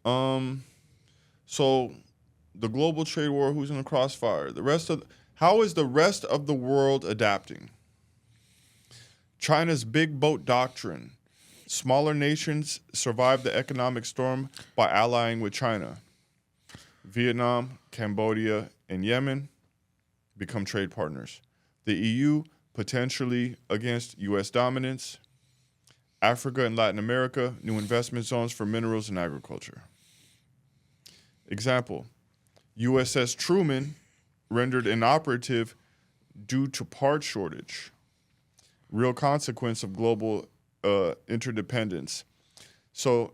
So the global trade war, who's in the crossfire? How is the rest of the world adapting? China's big boat doctrine. Smaller nations survive the economic storm by allying with China. Vietnam, Cambodia, and Yemen become trade partners. The EU potentially against U.S. dominance. Africa and Latin America, new investment zones for minerals and agriculture. Example, USS Truman rendered inoperative due to part shortage. Real consequence of global interdependence. So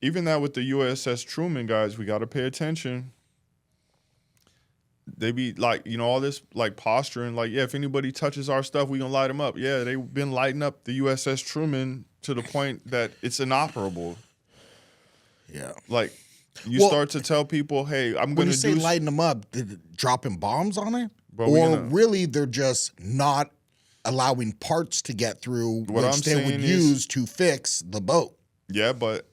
even that with the USS Truman, guys, we got to pay attention. They be like, all this like posturing, like, yeah, if anybody touches our stuff, we gonna light them up. Yeah, they've been lighting up the USS Truman to the point that it's inoperable. Yeah. Like, start to tell people, hey, I'm when gonna you say lighting them up, dropping bombs on it? Bro, really they're just not allowing parts to get through, which they would use to fix the boat. Yeah, but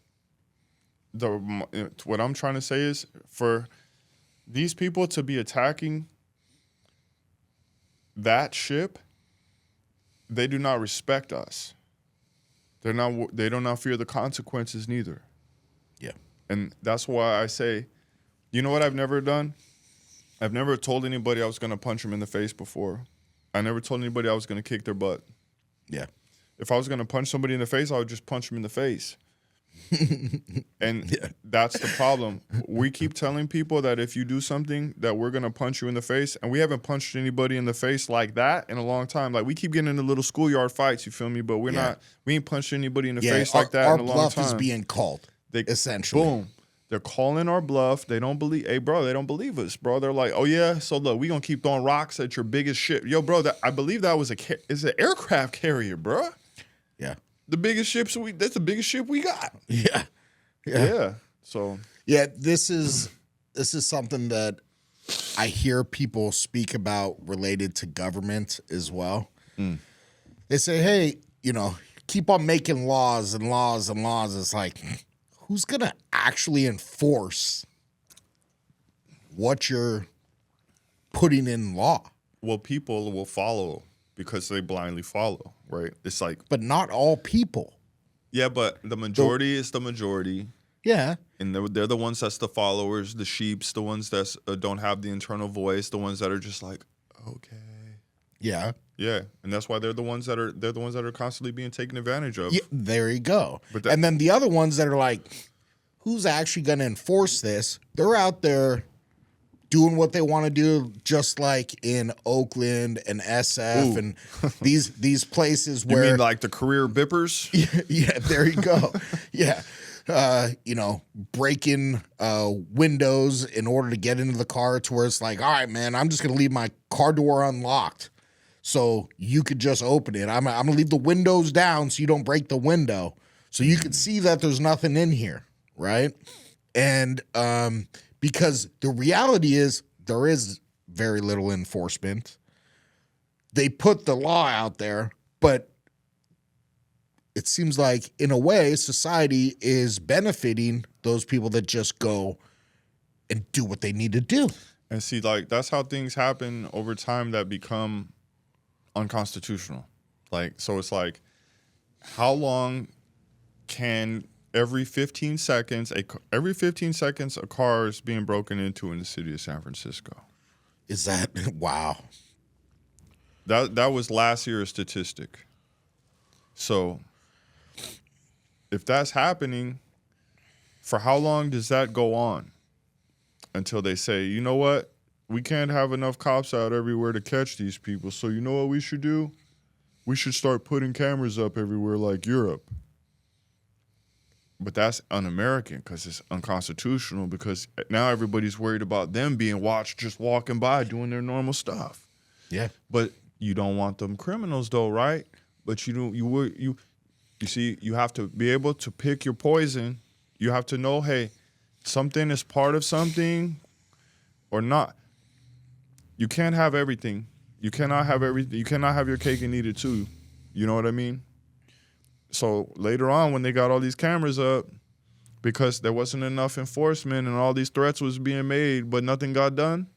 what I'm trying to say is for these people to be attacking that ship, they do not respect us. They do not fear the consequences neither. Yeah. And that's why I say, you know what I've never done? I've never told anybody I was going to punch them in the face before. I never told anybody I was going to kick their butt. Yeah. If I was going to punch somebody in the face, I would just punch them in the face. And that's the problem. We keep telling people that if you do something that we're going to punch you in the face, and we haven't punched anybody in the face like that in a long time. Like, we keep getting into little schoolyard fights, you feel me? But we ain't punched anybody in the face like that in a long time. Our bluff is being called, essentially. Boom. They're calling our bluff. They don't believe, hey, bro, they don't believe us, bro. They're like, oh, yeah, so look, we going to keep throwing rocks at your biggest ship. Yo, bro, I believe that was it's an aircraft carrier, bro. Yeah. The biggest ships that's the biggest ship we got. Yeah. So this is something that I hear people speak about related to government as well. They say, hey, keep on making laws and laws and laws. It's like, who's gonna actually enforce what you're putting in law? Well, people will follow because they blindly follow, right? It's like, but not all people. Yeah, but the majority is the majority. Yeah. And they're the ones that's the followers, the sheeps, the ones that don't have the internal voice, the ones that are just like, okay. Yeah. Yeah, and that's why they're the ones that are constantly being taken advantage of. Yeah, there you go. And then the other ones that are like, who's actually going to enforce this? They're out there doing what they want to do, just like in Oakland and SF and these places where you mean like the career bippers? Yeah, there you go. Yeah. Breaking windows in order to get into the car to where it's like, all right, man, I'm just going to leave my car door unlocked so you could just open it. I'm going to leave the windows down so you don't break the window so you can see that there's nothing in here, right? And because the reality is there is very little enforcement. They put the law out there, but it seems like, in a way, society is benefiting those people that just go and do what they need to do. And see, like, that's how things happen over time that become unconstitutional. Like, so it's like, how long can every 15 seconds a car is being broken into in the city of San Francisco? Is that wow? That was last year's statistic. So if that's happening, for how long does that go on? Until they say, you know what? We can't have enough cops out everywhere to catch these people. So you know what we should do? We should start putting cameras up everywhere like Europe. But that's un-American because it's unconstitutional, because now everybody's worried about them being watched just walking by doing their normal stuff. Yeah. But you don't want them criminals though, right? But you see, you have to be able to pick your poison. You have to know, hey, something is part of something or not. You can't have everything. You cannot have everything. You cannot have your cake and eat it too. You know what I mean? So later on, when they got all these cameras up, because there wasn't enough enforcement and all these threats was being made, but nothing got done.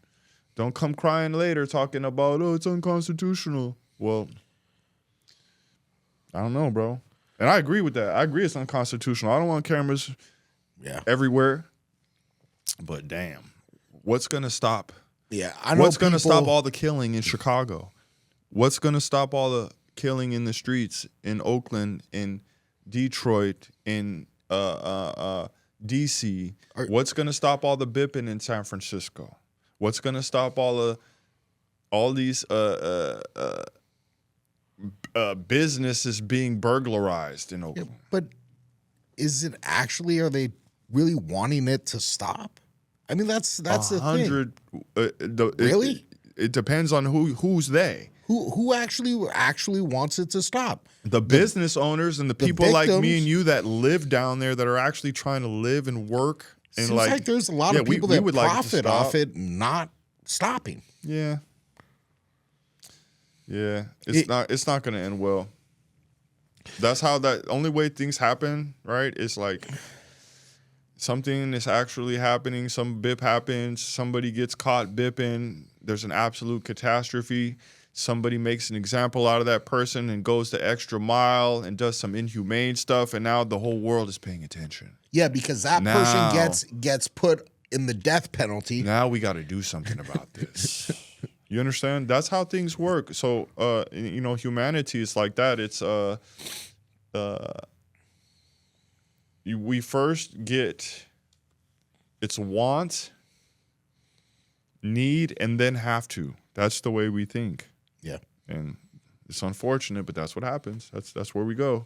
Don't come crying later talking about, oh, it's unconstitutional. Well, I don't know, bro. And I agree with that. I agree it's unconstitutional. I don't want cameras everywhere. But damn, what's going to stop? Yeah, I know. What's going to stop all the killing in Chicago? What's going to stop all the killing in the streets in Oakland, in Detroit, in DC? What's going to stop all the bipping in San Francisco? What's going to stop all these businesses being burglarized in Oakland? Yeah, but is it actually? Are they really wanting it to stop? I mean, that's the thing. Really? It depends on who's they. Who actually wants it to stop? The business owners and the people victims, like me and you that live down there that are actually trying to live and work. And seems like there's a lot of people that would profit off it not stopping. Yeah. Yeah. It's not gonna end well. That's how that only way things happen, right? It's like something is actually happening, some bip happens, somebody gets caught bipping, there's an absolute catastrophe. Somebody makes an example out of that person and goes the extra mile and does some inhumane stuff, and now the whole world is paying attention. Yeah, because that person gets put in the death penalty. Now we got to do something about this. You understand? That's how things work. So, humanity is like that. It's we first get it's want, need, and then have to. That's the way we think. Yeah. And it's unfortunate, but that's what happens. That's where we go.